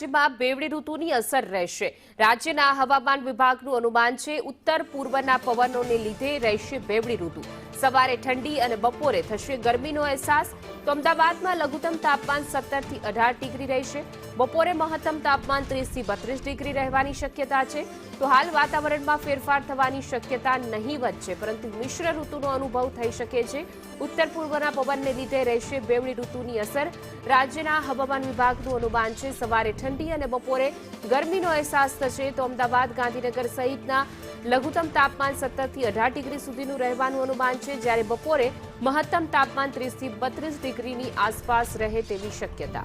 રાજ્યમાં બેવડી ઋતુની અસર રહેશે। રાજ્યના હવામાન વિભાગનું અનુમાન છે ઉત્તર પૂર્વના પવનોને લીધે રહેશે બેવડી ઋતુ। સવારે ઠંડી અને બપોરે થશે ગરમીનો અહેસાસ। તો અમદાવાદમાં લઘુત્તમ તાપમાન 17 થી 18 ડિગ્રી રહેશે। બપોરે મહત્તમ તાપમાન 30 થી 32 ડિગ્રી રહેવાની શક્યતા છે। તો હાલ વાતાવરણમાં ફેરફાર થવાની શક્યતા નહીવત છે, પરંતુ મિશ્ર ઋતુનો અનુભવ થઈ શકે છે। ઉત્તર પૂર્વના પવનને લીધે રહેશે બેવડી ઋતુની અસર। રાજ્યના હવામાન વિભાગનું અનુમાન છે સવારે ઠંડી અને બપોરે ગરમીનો અહેસાસ થશે। તો અમદાવાદ, ગાંધીનગર સહિતના લઘુત્તમ તાપમાન 17 થી 18 ડિગ્રી સુધીનું રહેવાનું અનુમાન છે, જ્યારે બપોરે મહત્તમ તાપમાન 30 થી 32 ડિગ્રીની આસપાસ રહે તેવી શક્યતા।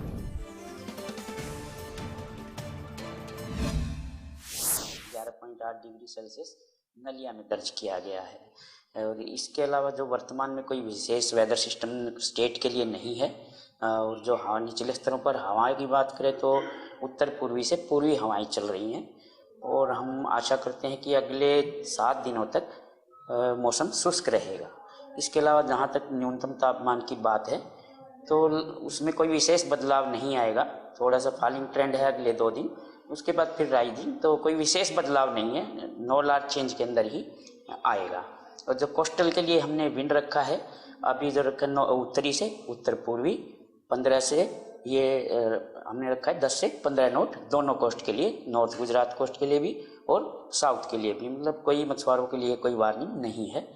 11.8 डिग्री सेल्सियस नलिया में दर्ज किया गया है। और इसके अलावा जो वर्तमान में कोई विशेष वेदर सिस्टम स्टेट के लिए नहीं है। और जो हवा निचले स्तरों पर हवाएं की बात करें तो उत्तर पूर्वी से पूर्वी हवाएं चल रही हैं, और हम आशा करते हैं कि अगले 7 दिनों तक मौसम शुष्क रहेगा। इसके अलावा जहाँ तक न्यूनतम तापमान की बात है तो उसमें कोई विशेष बदलाव नहीं आएगा। थोड़ा सा फॉलिंग ट्रेंड है अगले 2 दिन, उसके बाद फिर राइजिंग, तो कोई विशेष बदलाव नहीं है, नो लार्ज चेंज के अंदर ही आएगा। और जो कोस्टल के लिए हमने विंड रखा है, अभी जो रखा उत्तरी से उत्तर पूर्वी 15 से ये हमने रखा है 10 से 15 नॉट दोनों कोस्ट के लिए, नॉर्थ गुजरात कोस्ट के लिए भी और साउथ के लिए भी। मतलब कोई मछुआरों के लिए कोई वार्निंग नहीं है।